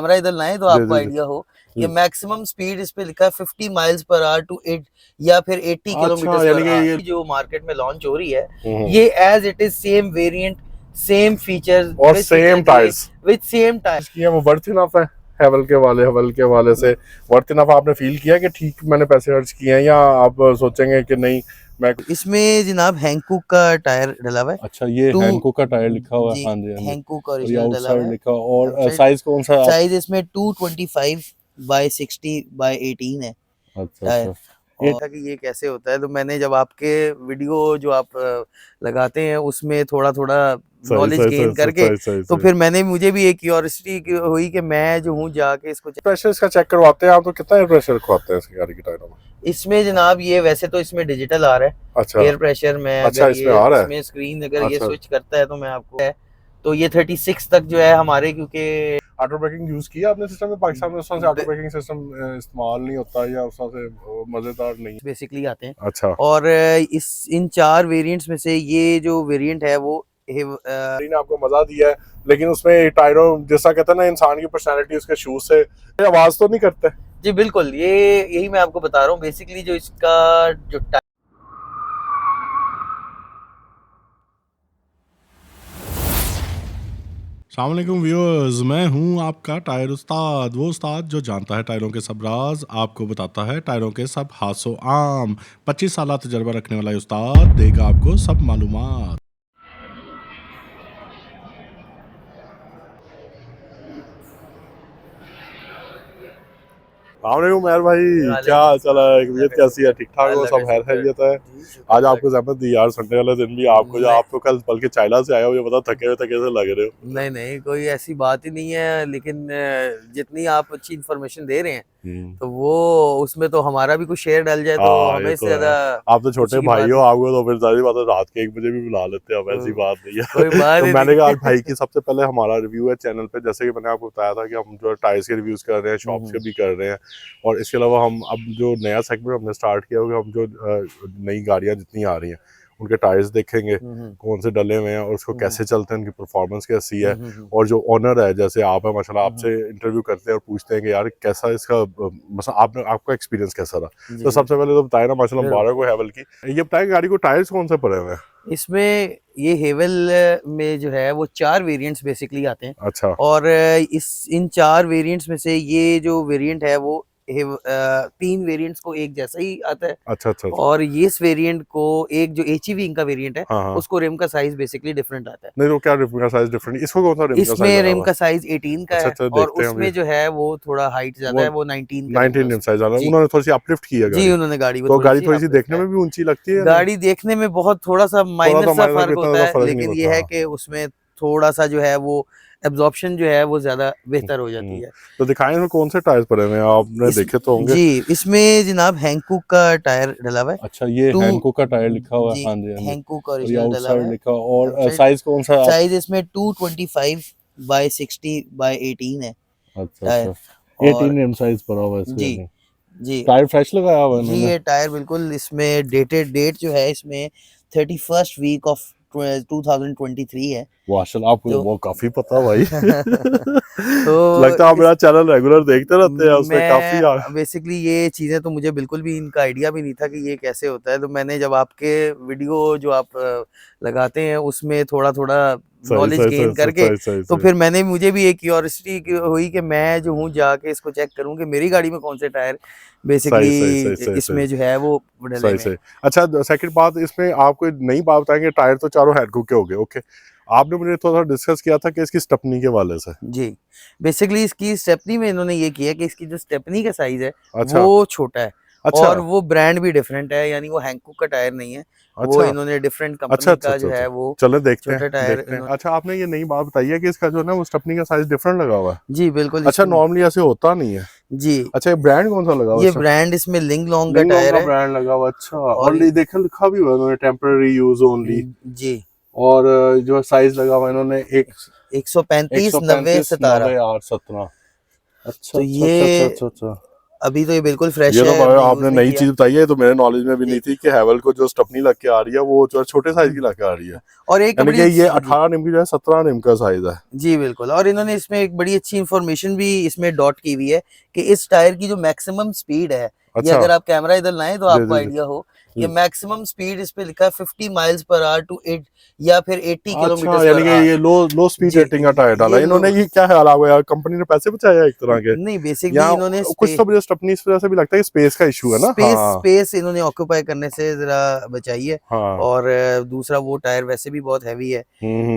Camera इधर लाएं तो आपको आइडिया हो। ये मैक्सिमम स्पीड इस पे लिखा है 50 माइल्स पर आवर टू 8 या फिर 80 किलोमीटर पर आवर। जो मार्केट में लॉन्च हो रही है ये as it is same variant, same features और same tyres with same tyres किया। वो वर्थ इनफ है हेवल के वाले से? वर्थ इनफ आपने फील किया कि ठीक मैंने पैसे खर्च किए हैं, या आप सोचेंगे कि नहीं मैं? इसमें जनाब हैंकॉक का टायर डला हुआ है। अच्छा, ये हैंकॉक का टायर लिखा हुआ है। हाँ जी, हैंकॉक ओरिजिनल डला हुआ है लिखा। और साइज कौन सा? साइज इसमें 225 बाय 60 बाय 18 है। अच्छा। ये कैसे होता है, तो मैंने जब आपके वीडियो जो आप लगाते हैं उसमें थोड़ा नॉलेज गेन करके तो फिर मुझे भी एक क्यूरियोसिटी हुई कि मैं जो हूँ जाके इसको प्रेशर इसका चेक करवाते हैं आप, तो कितना प्रेशर रखवाते हैं इसकी गाड़ी के टायरों में? इसमें जनाब ये वैसे तो इसमें डिजिटल आ रहा है। अच्छा, एयर प्रेशर में अच्छा, अगर इसमें आ रहा है। इसमें स्क्रीन अगर ये स्विच करता है तो मैं आपको है तो ये 36 तक जो है हमारे, क्योंकि ऑटो ब्रेकिंग यूज किया आपने सिस्टम में? पाकिस्तान में उस तरह से ऑटो ब्रेकिंग सिस्टम इस्तेमाल नहीं होता या उस तरह से मजेदार नहीं बेसिकली आते हैं। अच्छा। और इन 4 वेरिएंट्स में से ये जो वेरिएंट है वो ने आपको मजा दिया है, लेकिन उसमें टायरों जैसा कहते हैं ना इंसान की पर्सनालिटी उसके शूज से आवाज तो नहीं करते? जी बिल्कुल, ये यही मैं आपको बता रहा हूँ। बेसिकली जो इसका जो अस्सलाम वालेकुम व्यूअर्स, मैं हूं आपका टायर उस्ताद, वो उस्ताद जो जानता है टायरों के सब राज, आपको बताता है टायरों के सब हासो आम। 25 साल तजर्बा रखने वाला उस्ताद देगा आपको सब मालूमात। उमर भाई, क्या चला है? तबीयत कैसी है? ठीक ठाक हो? सब खैर खैरियत है? आज आपको जहमत दी यार, संडे वाले दिन भी आपको, जो आप तो कल बल्कि चाइना से आए हो, ये पता थके से लग रहे हो। नहीं कोई ऐसी बात ही नहीं है, लेकिन जितनी आप अच्छी इन्फॉर्मेशन दे रहे हैं तो वो उसमें तो हमारा भी कुछ शेयर डल जाए तो हमें से ज्यादा। आप तो छोटे भाई हो, आपको तो फिर सारी बात रात के 1 बजे भी बुला लेते हैं, ऐसी बात नहीं है। कोई बात तो मैंने कहा आज भाई की सबसे पहले हमारा रिव्यू है चैनल पे, जैसे कि मैंने आपको बताया था कि हम जो टायर्स के रिव्यूज कर रहे हैं, शॉप्स के भी कर रहे हैं, और इसके अलावा हम अब जो नया सेगमेंट हमने स्टार्ट किया होगा, हम जो नई गाड़ियां जितनी आ रही हैं उनके टायर्स देखेंगे कौन से डले हुए हैं और उसको कैसे चलते हैं, उनकी परफॉर्मेंस कैसी है। और जो ओनर है, जैसे आप है माशाल्लाह, आपसे इंटरव्यू करते हैं और पूछते हैं कि यार कैसा इसका मतलब आपका एक्सपीरियंस कैसा रहा। तो सबसे पहले तो बताया ना, माशाल्लाह मुबारक हो हेवल की। ये बताएं गाड़ी को टायर्स कौन से पड़े हुए हैं इसमें? ये हेवल में जो है वो 4 वेरिएंट्स बेसिकली आते हैं। अच्छा। और इन 4 वेरिएंट्स में से ये जो वेरिएंट है वो 3 वेरिएंट्स को एक जैसा ही आता है। अच्छा। और ये इस वेरिएंट को एक जो HEV इनका वेरिएंट है उसको रिम का साइज बेसिकली डिफरेंट आता है। नहीं तो क्या रिम का साइज डिफरेंट? इसको कौन सा रिम का साइज? इसमें रिम का साइज 18 का है और उसमें जो है वो थोड़ा हाइट ज्यादा है, वो 19 रिम साइज वाला। उन्होंने थोड़ी सी अपलिफ्ट की है जी, उन्होंने गाड़ी तो गाड़ी थोड़ी सी देखने में भी ऊंची लगती है। गाड़ी देखने में बहुत थोड़ा सा माइनर सा फर्क होता है, लेकिन ये है कि उसमें थोड़ा सा जो है वो एब्जॉर्प्शन जो है वो ज्यादा बेहतर हो जाती है। तो दिखाएं में कौन से टायर्स पड़े हुए हैं, आपने देखे तो होंगे। जी, इसमें जनाब हैंकॉक का टायर डला हुआ है। अच्छा, ये हैंकॉक का टायर लिखा हुआ है। हाँ जी, हैंकॉक ओरिजिनल डला हुआ है। लिखा। और साइज कौन सा? साइज इसमें 225 बाय 60 बाय 18 है। अच्छा, 18 एम साइज पड़ा हुआ है इसमें। जी टायर फ्रेश लगाया हुआ है जी, ये टायर बिल्कुल, इसमें डेट जो है इसमें 31st वीक ऑफ 2023 है। माशाल्लाह, आपको तो वो काफी पता भाई। तो लगता है आप मेरा चैनल रेगुलर देखते रहते हैं, उसमें काफी बेसिकली ये चीजें तो मुझे बिल्कुल भी इनका आइडिया भी नहीं था कि ये कैसे होता है। तो मैंने जब आपके वीडियो जो आप लगाते हैं उसमें थोड़ा नॉलेज गेन करके तो फिर मुझे भी एक क्यूरियोसिटी हुई कि मैं जो हूँ जाके इसको चेक करूँ कि मेरी गाड़ी में कौन से टायर बेसिकली इसमें जो है वो सही। अच्छा, सेकंड बात, इसमें आपको नई बात बताएंगे, टायर तो चारों हैंकॉक के हो गए। ओके, आपने मुझे थोड़ा डिस्कस किया था कि इसकी स्टेपनी के वाले से। जी, बेसिकली इसकी स्टेपनी में इन्होंने ये किया कि इसकी जो स्टेपनी का साइज है वो छोटा है। अच्छा। और वो ब्रांड भी डिफरेंट है, यानी वो हैंकॉक का टायर नहीं है। अच्छा। वो इन्होंने डिफरेंट कंपनी का जो है वो चलो देखते हैं। अच्छा, आपने ये नई बात बताई है कि इसका जो ना वो स्टेपनी का साइज डिफरेंट लगा हुआ है। जी बिल्कुल। अच्छा, नॉर्मली ऐसे होता नहीं है जी। अच्छा, ये ब्रांड कौन सा लगा हुआ है? ये ब्रांड इसमें लिंगलोंग का टायर है, ब्रांड लगा हुआ। अच्छा, और ये देखा लिखा भी हुआ है टेम्पररी यूज ओनली जी। और जो साइज लगा हुआ इन्होंने 135 90 17 8 17। अच्छा, तो ये अच्छा। अभी तो ये बिल्कुल फ्रेश ये है। तो आपने नई चीज बताई है, तो मेरे नॉलेज में भी नहीं थी कि हैवेल को जो स्टपनी लग के आ रही है वो जो छोटे साइज की लग के आ रही है, और एक यानी कि ये 18 निम की जो है 17 निम का साइज है। जी बिल्कुल। और इन्होंने इसमें एक बड़ी अच्छी इंफॉर्मेशन भी इसमें डॉट की हुई है कि इस टायर की जो मैक्सिमम स्पीड है, ये अगर आप कैमरा इधर लाएं तो आपको आइडिया हो, ये मैक्सिमम स्पीड इस पे लिखा है 50 माइल्स पर आवर टू 8 या फिर 80 किलोमीटर, यानी कि ये लो स्पीड रेटिंग का टायर डाला इन्होंने। ये क्या ख्याल हुआ यार, कंपनी ने पैसे बचाया एक तरह के? नहीं, बेसिकली इन्होंने कुछ तो मुझे स्टपनी इस वजह से भी लगता है कि स्पेस का इशू है ना। स्पेस इन्होंने ऑक्यूपाई करने से जरा बचाई है। और दूसरा वो टायर वैसे भी बहुत हैवी है,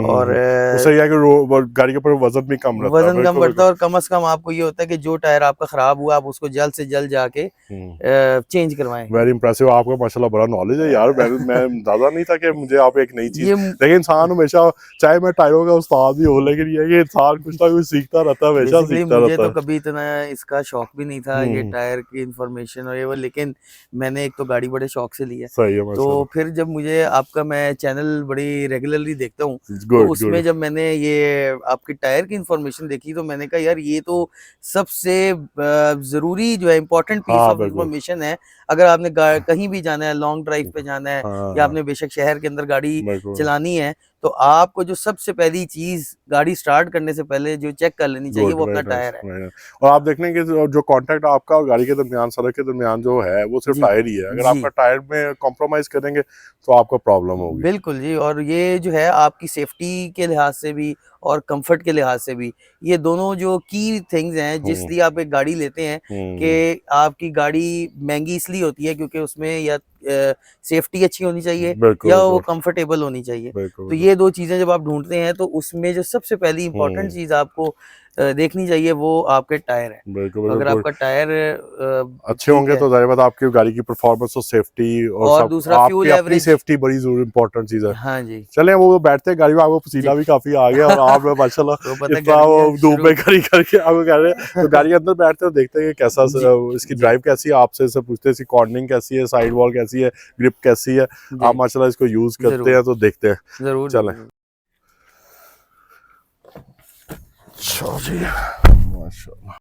और उससे यह कि गाड़ी के ऊपर वजन भी कम रहता है, वजन कम बढ़ता है, और कम से कम आपको ये होता है कि जो टायर आपका खराब हुआ आप उसको जल्द से जल्द जाके चेंज करवाएं। वेरी इंप्रेसिव, आपको माशाल्लाह बड़ा नॉलेज है यार। मैं दादा नहीं था कि मुझे आप एक नई चीज, लेकिन इंसान हमेशा, चाहे मैं टायरों का उस्ताद भी हो, लेकिन ये इंसान कुछ ना कुछ सीखता रहता है, हमेशा सीखता मुझे रहता तो कभी इतना इसका शौक भी नहीं था, ये टायर की इंफॉर्मेशन और ये वो, लेकिन मैंने एक तो गाड़ी बड़े शौक से ली है। सही है। तो फिर जब मुझे आपका, मैं चैनल बड़ी रेगुलरली देखता हूँ, तो उसमें जब मैंने ये आपकी टायर की इंफॉर्मेशन देखी तो मैंने कहा यार ये तो सबसे जरूरी जो है इम्पोर्टेंट पीस ऑफ इंफॉर्मेशन है। अगर आपने कहीं भी जाना है, लॉन्ग ड्राइव पे जाना है, या आपने बेशक शहर के अंदर गाड़ी चलानी है, तो आपको जो सबसे पहली चीज गाड़ी स्टार्ट करने से पहले जो चेक कर लेनी चाहिए वो अपना टायर है। और आप देख लें कि जो कांटेक्ट आपका और गाड़ी के दरमियान, सड़क के दरमियान जो है वो सिर्फ टायर ही है। अगर आपका टायर में कॉम्प्रोमाइज करेंगे तो आपको प्रॉब्लम होगी। बिल्कुल जी। और ये जो है आपकी सेफ्टी के लिहाज से भी और कंफर्ट के लिहाज से भी, ये दोनों जो की थिंग्स हैं जिसलिए आप एक गाड़ी लेते हैं, कि आपकी गाड़ी महंगी इसलिए होती है क्योंकि उसमें या सेफ्टी अच्छी होनी चाहिए या वो कंफर्टेबल होनी चाहिए। तो ये दो चीजें जब आप ढूंढते हैं तो उसमें जो सबसे पहली इंपॉर्टेंट चीज आपको देखनी चाहिए वो आपके टायर है। अगर आपका टायर अच्छे होंगे तो जाहिर बात आपकी गाड़ी की परफॉर्मेंस और सेफ्टी और दूसरा फ्यूल एवरेज, सेफ्टी बड़ी इंपॉर्टेंट चीज है। हाँ जी। चले वो बैठते हैं गाड़ी में, आपको पसीना भी काफी आ गया और आप माशाल्लाह इतना वो धूप में खड़ी करके आपको कह रहे हैं, तो गाड़ी के अंदर बैठते हैं, देखते हैं कैसा इसकी ड्राइव कैसी है, आपसे सब पूछते हैं इसकी कॉर्नरिंग कैसी है, साइड वॉल कैसी है, ग्रिप कैसी है। आप माशाल्लाह इसको यूज करते हैं तो देखते हैं। जरूर चलें जी, माशाल्लाह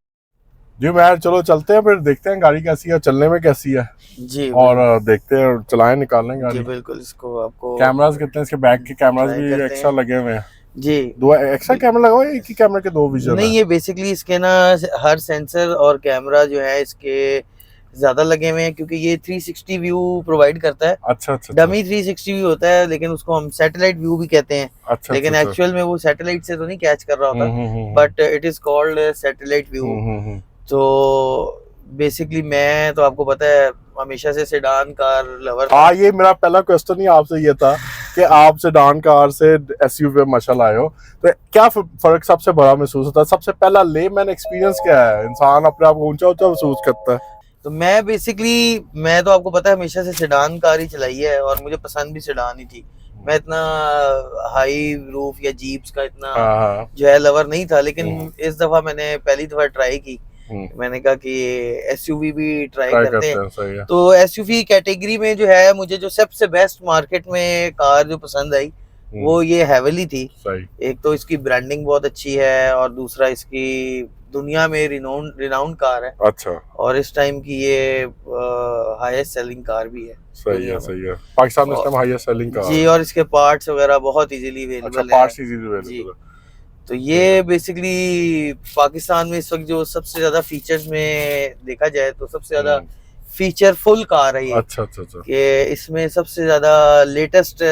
जी। मैं चलो चलते हैं, फिर देखते हैं गाड़ी कैसी है, चलने में कैसी है जी, और देखते हैं, चलाएं, निकालें गाड़ी। जी बिल्कुल। इसको आपको कैमरास कितने हैं इसके बैक के कैमरास भी एक्स्ट्रा लगे हुए हैं जी। 2 एक्स्ट्रा कैमरा लगा हुआ है, एक ही कैमरा के 2 विजन? नहीं, ये बेसिकली इसके ना हर सेंसर और कैमरा जो है इसके ज्यादा लगे हुए हैं, क्योंकि ये 360 व्यू प्रोवाइड करता है। अच्छा। डमी 360 व्यू होता है, लेकिन उसको हम सैटेलाइट व्यू भी कहते हैं। लेकिन एक्चुअल में वो सैटेलाइट से तो नहीं कैच कर रहा होता, but it is called satellite view. तो बेसिकली मैं तो आपको पता है हमेशा से सेडान कार लवर। हाँ, ये मेरा पहला क्वेश्चन ही आपसे ये था कि आप सेडान कार से एसयूवी पे माशाल्लाह आए हो, तो क्या फर्क सबसे बड़ा महसूस होता है? सबसे पहला लेमैन एक्सपीरियंस क्या है? इंसान अपने आप को ऊंचा महसूस करता है। तो मैं तो आपको पता है हमेशा से सेडान कार ही चलाई है, और मुझे पसंद भी सेडान ही थी। मैं इतना हाई रूफ या जीप्स का इतना जो है लवर नहीं था, लेकिन इस दफा मैंने पहली दफा ट्राई की। मैंने कहा कि एसयूवी भी ट्राई करते हैं। तो एसयूवी कैटेगरी में जो है मुझे जो सबसे बेस्ट मार्केट में कार जो पसंद आई वो ये हैवेल ही थी। एक तो इसकी ब्रांडिंग बहुत अच्छी है, और दूसरा इसकी दुनिया में रिनाउंड कार है। अच्छा। और इस टाइम की ये हाईएस्ट सेलिंग कार भी है। सही है। पाकिस्तान में इस टाइम हाईएस्ट सेलिंग कार जी, और इसके पार्ट्स वगैरह बहुत इजीली अवेलेबल है। तो ये बेसिकली पाकिस्तान में इस वक्त जो सबसे ज्यादा फीचर्स में देखा जाए तो सबसे ज्यादा फीचरफुल कार है ये। अच्छा। कि इसमें सबसे ज्यादा लेटेस्ट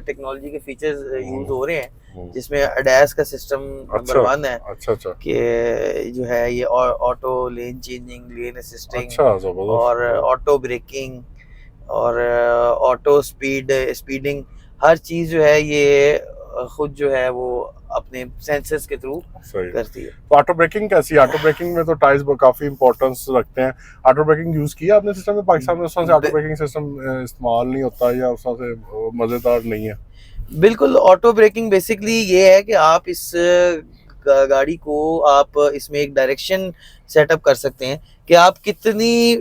टेक्नोलॉजी के फीचर्स यूज हो रहे हैं, जिसमें ADAS का सिस्टम नंबर 1 है। अच्छा। कि जो है ये ऑटो लेन चेंजिंग, लेन असिस्टिंग, और ऑटो ब्रेकिंग, और ऑटो स्पीडिंग, हर चीज जो है ये खुद जो है वो अपने सेंसर्स के थ्रू करती है। तो ऑटो ब्रेकिंग कैसी है? ऑटो ब्रेकिंग में तो टायर्स काफी इंपॉर्टेंस रखते हैं। ऑटो ब्रेकिंग यूज किया आपने सिस्टम में? पाकिस्तान में उस तरह से ऑटो ब्रेकिंग सिस्टम इस्तेमाल नहीं होता या उस तरह से मजेदार नहीं है? बिल्कुल। ऑटो ब्रेकिंग बेसिकली ये है कि आप इस गाड़ी को आप इसमें एक डायरेक्शन सेटअप कर सकते हैं कि आप कितनी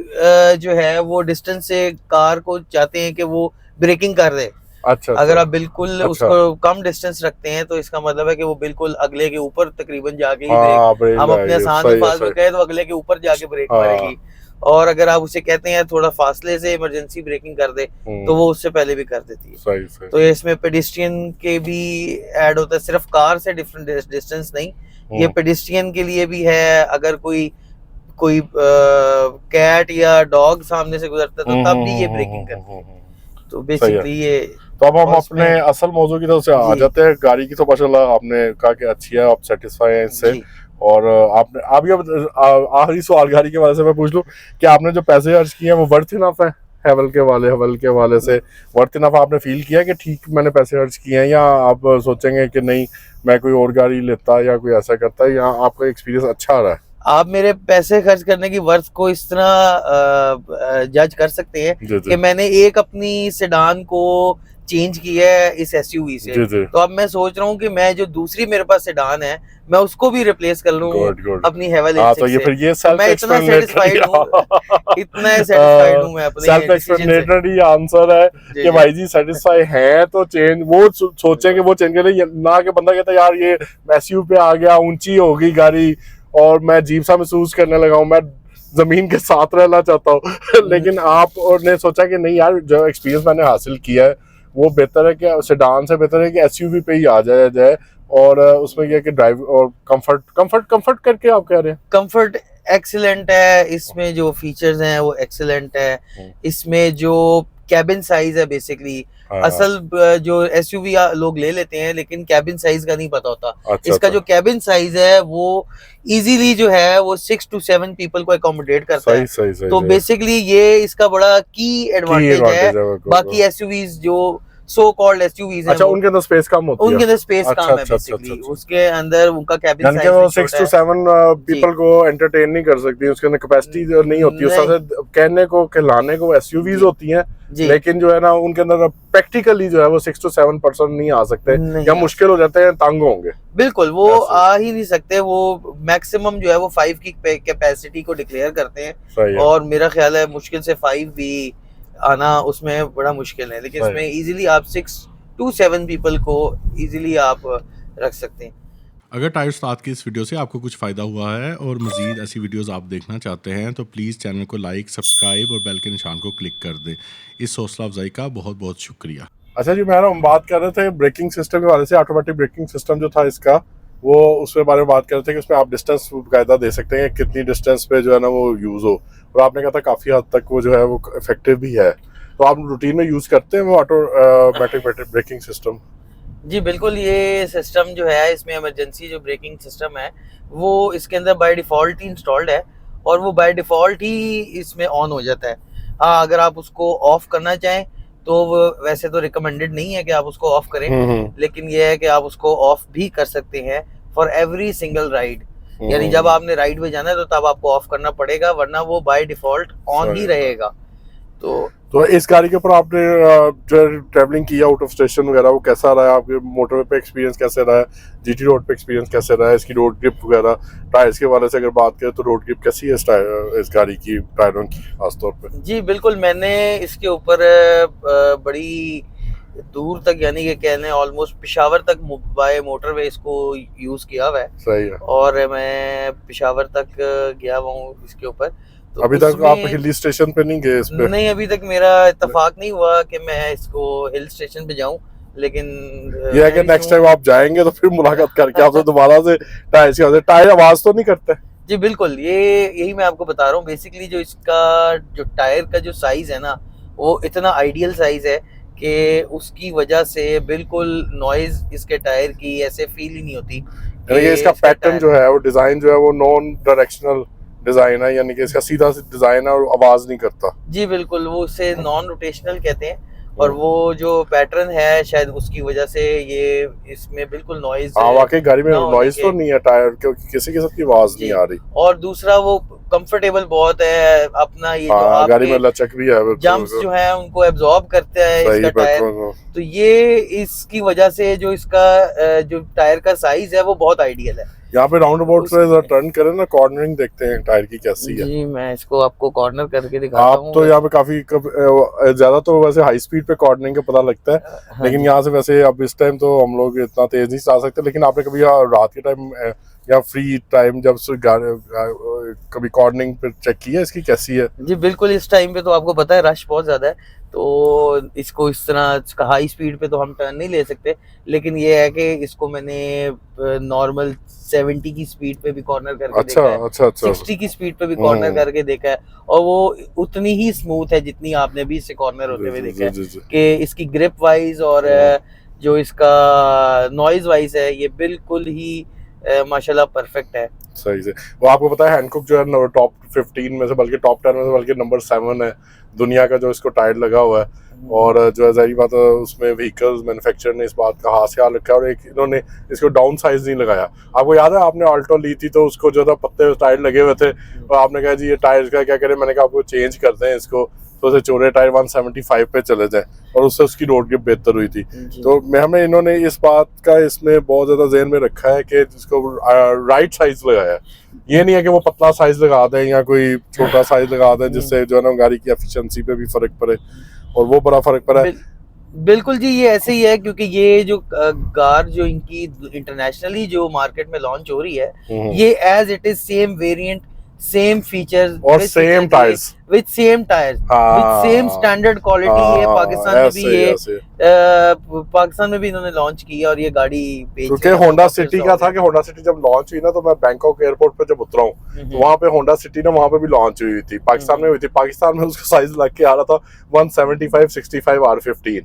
जो है वो डिस्टेंस से कार को चाहते हैं कि वो ब्रेकिंग कर दे। अच्छा। अगर आप बिल्कुल उसको कम डिस्टेंस रखते हैं तो इसका मतलब है कि वो बिल्कुल अगले के ऊपर तकरीबन जाके ही ब्रेक, हम अपने आसान अल्फाज में कहें तो अगले के ऊपर जाके ब्रेक मारेगी। और अगर आप उसे कहते हैं थोड़ा फासले से इमरजेंसी ब्रेकिंग कर दे तो वो उससे पहले भी कर देती है। सही। तो इसमें पेडिस्ट्रियन के भी ऐड होता है, सिर्फ कार से डिफरेंट डिस्टेंस नहीं, ये पेडिस्ट्रियन के लिए भी है। अगर कोई कैट या डॉग सामने से गुजरता है तो तब भी ये ब्रेकिंग करती है। तो बेसिकली ये, तो अब हम अपने असल मौजू की तरफ से आ जाते हैं। गाड़ी की तो माशाल्लाह आपने कहा कि अच्छी है, आप सेटिस्फाई हैं इससे। और आपने अभी आखिरी सवाल गाड़ी के वाले से मैं पूछ लूं कि आपने जो पैसे खर्च किए हैं वो वर्थ इनफ है? हवल के वाले से वर्थ इनफ आपने फील किया कि ठीक मैंने पैसे खर्च किए हैं, या आप सोचेंगे कि नहीं मैं कोई और गाड़ी लेता या कोई ऐसा करता, या आपका एक्सपीरियंस अच्छा आ रहा है? आप मेरे पैसे खर्च करने की वर्थ को इस तरह जज कर सकते हैं कि मैंने एक अपनी सेडान को चेंज किया है इस एसयूवी से। तो अब मैं सोच रहा हूँ कि मैं जो दूसरी मेरे पास सेडान है मैं उसको भी रिप्लेस कर लूँ अपनी हेवल तो ये फिर ये मैं इतना सेटिस्फाइड हूँ मैं अपने सेल्फ एक्सप्लेनेटरी आंसर है कि भाई जी सेटिस्फाई है तो चेंज वो सोचें कि वो चेंज करें, ना कि बंदा कहता है यार ये एसयूवी पे आ गया, ऊंची होगी गाड़ी और मैं अजीब सा महसूस करने लगा हूँ, मैं जमीन के साथ रहना चाहता हूँ। लेकिन आपने सोचा कि नहीं यार जो एक्सपीरियंस मैंने हासिल किया है वो बेहतर है कि सेडान से बेहतर है कि एसयूवी पे ही आ जाए और उसमें यह कि ड्राइव और कंफर्ट करके आप कह रहे हैं कंफर्ट एक्सीलेंट है, इसमें जो फीचर्स हैं वो एक्सीलेंट है, इसमें जो कैबिन साइज है बेसिकली असल जो एसयूवी लोग ले लेते हैं लेकिन कैबिन साइज का नहीं पता होता। अच्छा, इसका जो कैबिन साइज है वो इजीली जो है वो 6 to 7 पीपल को अकोमोडेट करता है। सही, तो बेसिकली ये इसका बड़ा की एडवांटेज है। बाकी एसयूवीज जो सो कॉल्ड एसयूवीज हैं, अच्छा उनके अंदर स्पेस कम होती है, उनके अंदर स्पेस कम है बेसिकली, उसके अंदर उनका कैबिन साइज वो 6 to 7 पीपल को एंटरटेन नहीं कर सकती, उसके अंदर कैपेसिटी नहीं होती। उससे कहने को खिलाने को एसयूवीज होती हैं लेकिन जो है ना उनके अंदर प्रैक्टिकली जो है वो 6 to 7 पर्सन नहीं आ सकते, या मुश्किल हो जाते हैं, तंग होंगे। बिल्कुल वो आ ही नहीं सकते, वो मैक्सिमम जो है वो 5 की कैपेसिटी को डिक्लेयर करते हैं और मेरा ख्याल है मुश्किल से 5 भी आना उसमें बड़ा मुश्किल है, लेकिन इसमें इजीली आप 6 to 7 पीपल को इजीली आप रख सकते हैं। अगर टायर उस्ताद की इस वीडियो से आपको कुछ फ़ायदा हुआ है और मज़ीद ऐसी वीडियोस आप देखना चाहते हैं तो प्लीज़ चैनल को लाइक, सब्सक्राइब और बेल के निशान को क्लिक कर दें। इस हौसला अफजाई का बहुत बहुत शुक्रिया। अच्छा जी, हम बात कर रहे थे ब्रेकिंग सिस्टम के बारे से। ऑटोमेटिक ब्रेकिंग सिस्टम जो था इसका वो उसके बारे में बात कर रहे थे कि उसमें आप डिस्टेंस बाकायदा दे सकते हैं, कितनी डिस्टेंस पे जो है ना वो यूज़ हो, और आपने कहा था काफ़ी हद तक वो जो है वो इफेक्टिव भी है। तो आप रूटीन में यूज़ करते हैं वो ऑटोमेटिक ब्रेकिंग सिस्टम? जी बिल्कुल, ये सिस्टम जो है इसमें इमरजेंसी जो ब्रेकिंग सिस्टम है वो इसके अंदर बाय डिफ़ॉल्ट ही इंस्टॉल्ड है और वो बाय डिफ़ॉल्ट ही इसमें ऑन हो जाता है। हाँ, अगर आप उसको ऑफ करना चाहें तो वो वैसे तो रिकमेंडेड नहीं है कि आप उसको ऑफ करें, लेकिन ये है कि आप उसको ऑफ भी कर सकते हैं फॉर एवरी सिंगल राइड। यानी जब आपने राइड पे जाना है तो तब आपको ऑफ करना पड़ेगा, वरना वो बाय डिफ़ॉल्ट ऑन ही रहेगा। तो इस गाड़ी के ऊपर आपने जो ट्रैवलिंग किया आउट ऑफ स्टेशन वगैरह वो कैसा रहा? आपके मोटरवे पे एक्सपीरियंस कैसे रहा है? जीटी रोड पे एक्सपीरियंस कैसे रहा है? इसकी रोड ग्रिप वगैरह, टायर्स के वाले से अगर बात करें तो रोड ग्रिप कैसी है इस गाड़ी की, टायरों की खासतौर पे? जी बिल्कुल, मैंने इसके ऊपर बड़ी दूर तक यानी कि कहने ऑलमोस्ट पेशावर तक बाय मोटरवे इसको यूज़ किया हुआ है। सही है। और मैं पेशावर तक गया हुआ हूँ इसके ऊपर। तो अभी तक आप हिल स्टेशन पे नहीं गए इस पे? नहीं, अभी तक मेरा इत्तेफाक नहीं हुआ कि मैं इसको हिल स्टेशन पे जाऊं, लेकिन ये है कि नेक्स्ट टाइम आप जाएंगे तो फिर मुलाकात करके आपसे दोबारा से टायर आवाज तो नहीं करते? जी बिल्कुल, यही मैं आपको बता रहा हूँ। बेसिकली जो इसका जो टायर का जो साइज है ना वो इतना आइडियल साइज है कि उसकी वजह से बिल्कुल नॉइज इसके टायर की ऐसे फील ही नहीं होती। इसका पैटर्न जो है वो डिजाइन जो है वो नॉन डायरेक्शनल डिजाइन है, यानी कि इसका सीधा डिजाइन है और आवाज नहीं करता। जी बिल्कुल, वो उसे नॉन रोटेशनल कहते हैं और वो जो पैटर्न है शायद उसकी वजह से ये इसमें बिल्कुल नॉइज। हाँ, वाकई गाड़ी में नॉइज तो नहीं है टायर क्योंकि किसी किस्म की आवाज नहीं आ रही। और दूसरा वो कंफर्टेबल बहुत है अपना, ये जो गाड़ी में लचक भी है, जंप्स जो है उनको एब्जॉर्ब करता है इसका टायर। तो ये इसकी वजह से जो इसका जो टायर का साइज है वो बहुत आइडियल है। यहाँ पे राउंड अबाउट से टर्न करें ना, कॉर्नरिंग देखते हैं टायर की कैसी है। जी मैं इसको आपको कॉर्नर करके दिखाता हूँ। आप तो यहाँ पे काफी ज्यादा तो वैसे हाई स्पीड पे कॉर्नरिंग का पता लगता है, लेकिन यहाँ से वैसे अब इस टाइम तो हम लोग इतना तेज नहीं चला सकते, लेकिन आपने कभी रात के टाइम या फ्री टाइम जब कभी कॉर्निंग पे चेक किया इसकी कैसी है? जी बिल्कुल, इस टाइम पे तो आपको पता है रश बहुत ज्यादा है, तो इसको इस तरह हाई स्पीड पे तो हम टर्न नहीं ले सकते, लेकिन ये है कि इसको मैंने नॉर्मल 70 की स्पीड पे भी कॉर्नर करके देखा है, अच्छा 60 की स्पीड पे भी कॉर्नर करके देखा है, और वो उतनी ही स्मूथ है जितनी आपने भी इससे कॉर्नर होते हुए देखा है कि इसकी ग्रिप वाइज और जो इसका नॉइज वाइज है ये बिल्कुल ही माशाल्लाह परफेक्ट है। सही से। वो आपको पता है हैंडकुक जो है टॉप 15 में से बल्कि टॉप 10 में से बल्कि नंबर 7 है दुनिया का जो इसको टायर लगा हुआ है, और जो है जाहिर बात है उसमें व्हीकल्स मैन्युफैक्चरर ने इस बात का खास ख्याल रखा है, और एक इन्होंने इसको डाउन साइज नहीं लगाया। आपको याद है आपने ऑल्टो ली थी तो उसको जो था पत्ते टायर लगे हुए थे, और आपने कहा जी ये टायर का क्या करें, मैंने कहा आपको चेंज करते हैं इसको, तो उसे चौड़े टायर 175 पे चले जाए, और उससे उसकी रोड ग्रिप बेहतर हुई थी। तो हमें इन्होंने इस बात का इसमें बहुत ज्यादा ज़हन में रखा है कि जिसको राइट साइज लगाया है, ये नहीं है कि वो पतला साइज लगा दें या कोई छोटा साइज लगा दें जिससे जो है ना गाड़ी की एफिशिएंसी पे भी फर्क पड़े, और वो बड़ा फर्क पड़ा है। बिल्कुल जी, ये ऐसे ही है क्योंकि ये जो कार जो इनकी इंटरनेशनली जो मार्केट में लॉन्च हो रही है, ये as it is same variant, same features और same tyres with same tyres with same standard quality है। पाकिस्तान में भी ये पाकिस्तान में भी इन्होंने लॉन्च की है, और ये गाड़ी क्योंकि होंडा सिटी का था कि होंडा सिटी जब लॉन्च हुई ना, तो मैं बैंकॉक एयरपोर्ट पे जब उतरा हूँ तो वहाँ पे होंडा सिटी ना वहाँ पे भी लॉन्च हुई थी, पाकिस्तान में हुई थी। पाकिस्तान में उसका साइज लग के आ रहा था 175/65 R15,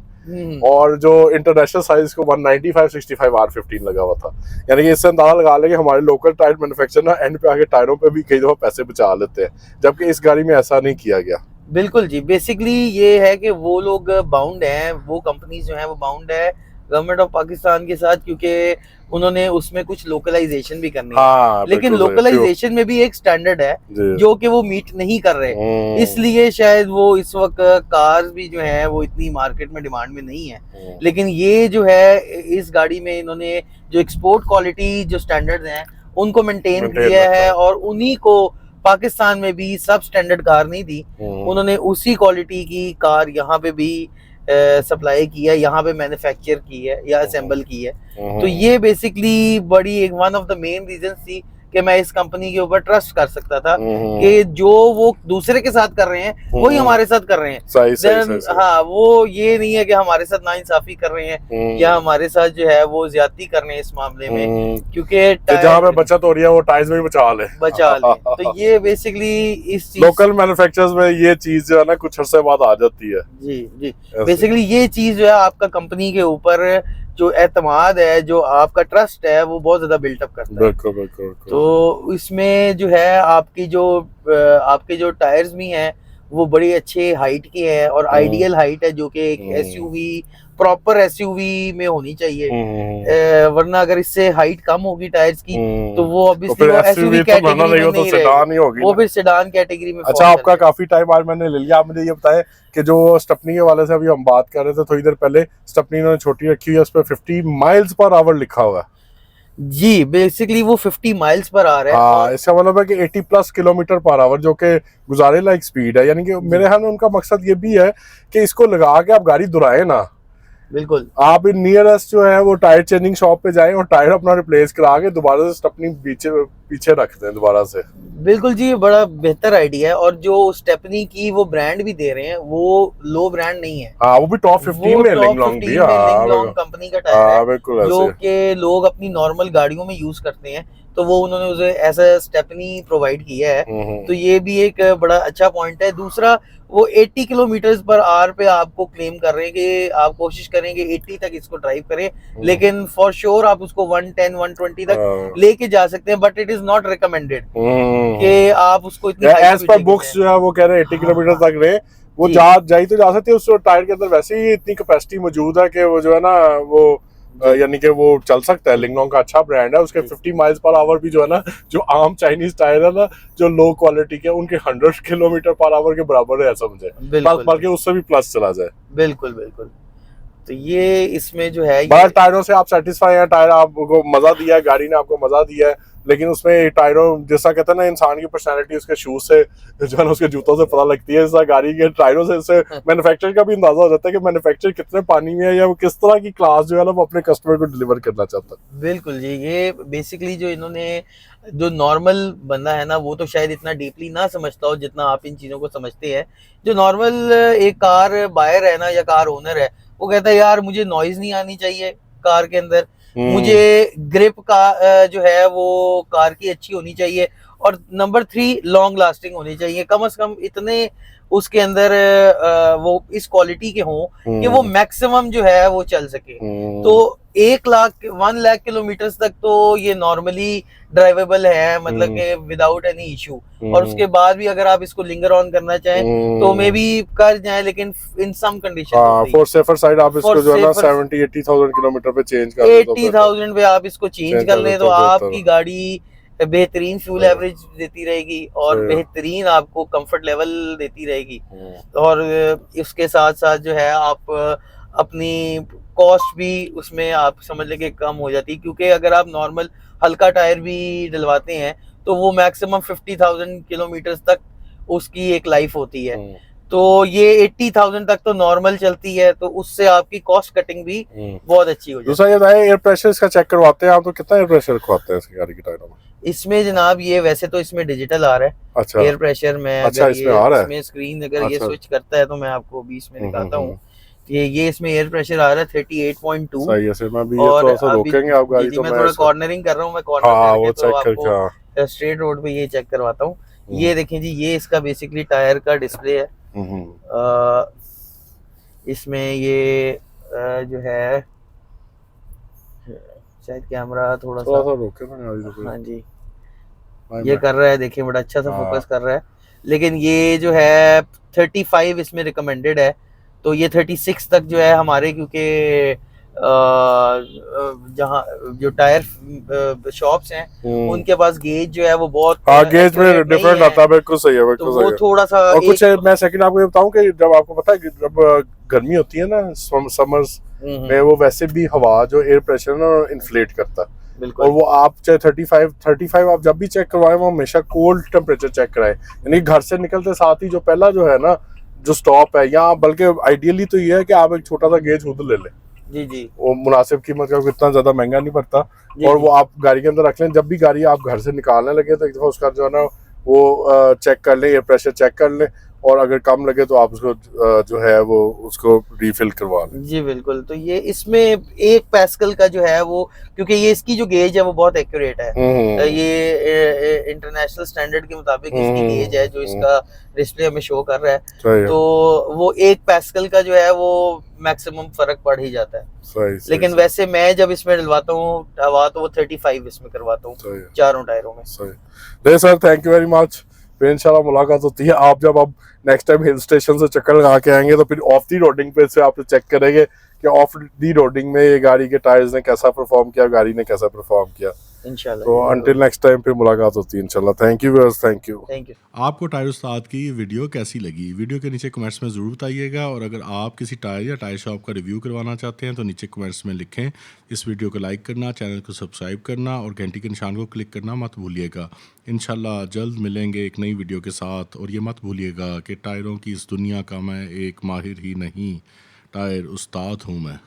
और जो इंटरनेशनल साइज को 195/65 R15 लगा हुआ था। यानी कि इससे अंदाजा लगा ले कि हमारे लोकल टायर मैन्युफैक्चरर ना एंड पे आके टायरों पे भी कई दफा पैसे बचा लेते हैं, जबकि इस गाड़ी में ऐसा नहीं किया गया। बिल्कुल जी, बेसिकली ये है कि वो लोग बाउंड हैं, वो कंपनीज जो हैं वो बाउंड है गवर्नमेंट ऑफ पाकिस्तान के साथ, क्योंकि उन्होंने उसमें कुछ लोकलाइजेशन भी करनी है, लेकिन लोकलाइजेशन में भी एक स्टैंडर्ड है जो कि वो मीट नहीं कर रहे, इसलिए शायद वो इस वक्त कार्स भी जो है वो इतनी मार्केट में डिमांड में नहीं है। लेकिन ये जो है इस गाड़ी में इन्होंने जो एक्सपोर्ट क्वालिटी जो स्टैंडर्ड्स हैं उनको मेंटेन किया है, और उन्हीं को पाकिस्तान में भी सब स्टैंडर्ड कार नहीं दी, उन्होंने उसी क्वालिटी की कार यहाँ पे भी सप्लाई की है, यहाँ पे मैन्युफैक्चर की है या असेंबल की है। तो ये बेसिकली बड़ी एक one of the main reason थी कि मैं इस कंपनी के ऊपर ट्रस्ट कर सकता था कि जो वो दूसरे के साथ कर रहे हैं वही हमारे साथ कर रहे हैं। सही। हाँ, वो ये नहीं है कि हमारे साथ नाइंसाफी कर रहे हैं या हमारे साथ जो है वो ज्यादती कर रहे हैं इस मामले में, क्योंकि जहाँ पे बचत हो रही है वो टायर्स में बचा ले। तो ये बेसिकली इस चीज लोकल मैन्युफैक्चरर्स में ये चीज जो है ना कुछ अरसे बाद आ जाती है। जी बेसिकली ये चीज जो है आपका कंपनी के ऊपर जो एतमाद है, जो आपका ट्रस्ट है, वो बहुत ज्यादा बिल्टअप करता है। बिल्कुल। तो इसमें जो है आपके जो टायर्स भी हैं वो बड़ी अच्छे हाइट के हैं, और आइडियल हाइट है जो कि एक एसयूवी प्रॉपर एसयूवी में होनी चाहिए, वरना अगर इससे हाइट कम होगी टायर्स की तो वो ऑब्वियसली वो एसयूवी कैटेगरी में नहीं रहेगी, वो फिर सेडान कैटेगरी में। अच्छा, आपका काफी टाइम आज मैंने ले लिया, आप मुझे ये बताएं कि जो स्टेपनी के वाले से अभी हम बात कर रहे थे थोड़ी देर पहले, स्टेपनी इन्होंने छोटी रखी हुई है, उस पर 50 माइल्स/आवर लिखा हुआ है। जी बेसिकली वो 50 माइल्स पर आ रहा है। हाँ, इसका मतलब है कि 80+ किलोमीटर/आवर जो कि गुजारे लायक स्पीड है। यानी कि मेरे ख्याल में उनका मकसद ये भी है कि इसको लगा के आप गाड़ी दुराए ना, बिल्कुल आप नियरेस्ट जो है वो टायर चेंजिंग शॉप पे जाएं और टायर अपना रिप्लेस करा के दोबारा से स्टेपनी पीछे रख दें दोबारा से। बिल्कुल जी, बड़ा बेहतर आइडिया है, और जो स्टेपनी की वो ब्रांड भी दे रहे हैं वो लो ब्रांड नहीं है। हाँ, वो भी टॉप 15 में लिंगलोंग भी कंपनी का टायर है जो कि लोग अपनी नॉर्मल गाड़ियों में यूज करते हैं, तो वो उन्होंने उसे ऐसा स्टेपनी प्रोवाइड किया है, तो ये भी एक बड़ा अच्छा पॉइंट है। दूसरा, वो 80 किलोमीटर/आवर पे आपको क्लेम कर रहे हैं कि आप कोशिश करेंगे 80 तक इसको ड्राइव करें, लेकिन फॉर श्योर आप उसको 110-120 तक लेके जा सकते हैं, but it is not recommended कि आप उसको इतनी एज पर बुक्स जो है वो कह रहे हैं 80 किलोमीटर तक रहे। वो जाई तो जा सकते हैं, उस टायर के अंदर वैसे ही इतनी कैपेसिटी मौजूद है कि वो जो है ना वो यानी कि वो चल सकता है। लिंगलोंग का अच्छा ब्रांड है, उसके 50 माइल्स/आवर भी जो है ना, जो आम चाइनीज टायर है ना जो लो क्वालिटी के, उनके 100 किलोमीटर/आवर के बराबर है समझे, बल्कि उससे भी प्लस चला जाए। बिल्कुल। तो ये इसमें जो है टायरों से आप सेटिस्फाई हैं, टायर आपको मजा दिया है, गाड़ी ने आपको मजा दिया है, लेकिन उसमें टायरों जैसा कहते हैं ना, इंसान की पर्सनैलिटी उसके शूज से जो है ना, उसके जूतों से पता लगती है, ऐसा गाड़ी के टायरों से इससे मैन्युफैक्चरर का भी अंदाजा हो जाता है कि मैन्युफैक्चरर कितने पानी में है या वो किस तरह की क्लास जो है ना वो अपने कस्टमर को डिलीवर करना चाहता है। बिल्कुल जी, ये बेसिकली जो इन्होंने, जो नॉर्मल बंदा है ना वो तो शायद इतना डीपली ना समझता हो जितना आप इन चीज़ों को समझते हैं। जो नॉर्मल एक कार बायर है ना या कार ओनर है, वो कहता है यार मुझे नॉइज नहीं आनी चाहिए कार के अंदर, मुझे ग्रिप का जो है वो कार की अच्छी होनी चाहिए, और नंबर 3 लॉन्ग लास्टिंग होनी चाहिए, कम से कम इतने उसके अंदर वो इस क्वालिटी के हों कि वो मैक्सिमम जो है वो चल सके। तो 1 लाख किलोमीटर तक तो ये नॉर्मली ड्राइवेबल है, मतलब कि विदाउट एनी इशू। और उसके बाद भी अगर आप इसको लिंगर ऑन करना चाहें तो मे भी कर जाए, लेकिन in some condition for safer side आप इसको जो है ना 70-80,000 किलोमीटर पे चेंज कर दें, 80,000 पे आप इसको चेंज कर लें तो आपकी गाड़ी बेहतरीन फ्यूल एवरेज देती रहेगी और बेहतरीन आपको कंफर्ट लेवल देती रहेगी। और इसके साथ साथ जो है आप अपनी कॉस्ट भी उसमें आप समझ लें कि कम हो जाती है, क्योंकि अगर आप नॉर्मल हल्का टायर भी डलवाते हैं तो वो मैक्सिमम 50,000 किलोमीटर तक उसकी एक लाइफ होती है। तो ये 80,000 तक तो नॉर्मल चलती है, तो उससे आपकी कॉस्ट कटिंग भी बहुत अच्छी हो जाती है। दूसरा ये बताइए, एयर प्रेशर इसका चेक करवाते हैं आप तो कितना एयर प्रेशर रखवाते हैं इसकी गाड़ी की टायरों में? इसमें जनाब ये वैसे तो इसमें डिजिटल आ रहा है। अच्छा, एयर प्रेशर में अच्छा, अगर इसमें आ रहा है, इसमें स्क्रीन अगर ये अच्छा, स्विच करता है तो मैं आपको बीच में दिखाता हूँ। ये इसमें एयर प्रेशर आ रहा है 38.2। सही है, मैं भी ये थोड़ा सा रोकेंगे आप गाड़ी तो मैं थोड़ा कॉर्नरिंग कर रहा हूँ, मैं कॉर्नर करके तो आपको स्ट्रेट रोड पे ये चेक करवाता हूँ। ये देखें जी, ये इसका बेसिकली टायर का डिस्प्ले है। इसमें ये जो है शायद कैमरा थोड़ा सा रोके ना, हाँ जी ये कर रहा है, देखिए बड़ा अच्छा सा फोकस कर रहा है। लेकिन ये जो है 35 इसमें रिकमेंडेड है, तो ये 36 तक जो है हमारे, क्योंकि जहाँ जो टायर शॉप्स हैं उनके पास गेज जो है वो बहुत गेज में डिफरेंट आता है। बिल्कुल सही है, बिल्कुल सही है। थोड़ा सा और कुछ मैं सेकंड आपको ये बताऊं कि जब आपको पता है कि जब गर्मी होती है ना समर्स में, वो वैसे भी हवा जो एयर प्रेशर ना इन्फ्लेट करता है, और वो आप चाहे 35 आप जब भी चेक करवाएं वो हमेशा कोल्ड टेम्परेचर चेक कराएं, यानी घर से निकलते साथ ही जो पहला जो है ना जो स्टॉप है, या बल्कि आइडियली तो ये है कि आप एक छोटा सा गेज खुद ले लें। जी जी, वो मुनासिब कीमत का, इतना ज्यादा महंगा नहीं पड़ता, और वो आप गाड़ी के अंदर रख लें। जब भी गाड़ी आप घर से निकालने लगे तो एक दफा उसका जो है ना वो चेक कर लें, एयर प्रेशर चेक कर लें, और अगर कम लगे तो आप उसको जो है वो उसको रिफिल करवा लें। जी बिल्कुल। तो ये इसमें 1 पैस्कल का जो है वो, क्योंकि ये इसकी जो गेज है वो बहुत एक्यूरेट है, ये इंटरनेशनल स्टैंडर्ड के मुताबिक इसकी गेज है जो इसका डिस्प्ले हमें शो कर रहा है। तो वो 1 पैस्कल का जो है वो मैक्सिमम फर्क पड़ ही जाता है। लेकिन वैसे मैं जब इसमें डलवाता हूँ हवा तो वो 35 इसमें करवाता हूँ चारों टायरों में। सही sir, thank you very much. फिर इंशाल्लाह मुलाकात होती है। आप जब अब नेक्स्ट टाइम हिल स्टेशन से चक्कर लगा के आएंगे तो फिर ऑफ दी रोडिंग पे से आप चेक करेंगे कि ऑफ दी रोडिंग में ये गाड़ी के टायर्स ने कैसा परफॉर्म किया, गाड़ी ने कैसा परफॉर्म किया इंशाल्लाह। तो अंटिल नेक्स्ट टाइम फिर मुलाकात होती है इंशाल्लाह। Thank you viewers, thank you. आपको टायर उस्ताद की वीडियो कैसी लगी? वीडियो के नीचे कमेंट्स में ज़रूर बताइएगा, और अगर आप किसी टायर या टायर शॉप का रिव्यू करवाना चाहते हैं तो नीचे कमेंट्स में लिखें। इस वीडियो को लाइक करना, चैनल को सब्सक्राइब करना और घंटी के निशान को क्लिक करना मत भूलिएगा। इंशाल्लाह जल्द मिलेंगे एक नई वीडियो के साथ। और ये मत भूलिएगा कि टायरों की इस दुनिया का मैं एक माहिर ही नहीं, टायर उस्ताद हूँ मैं।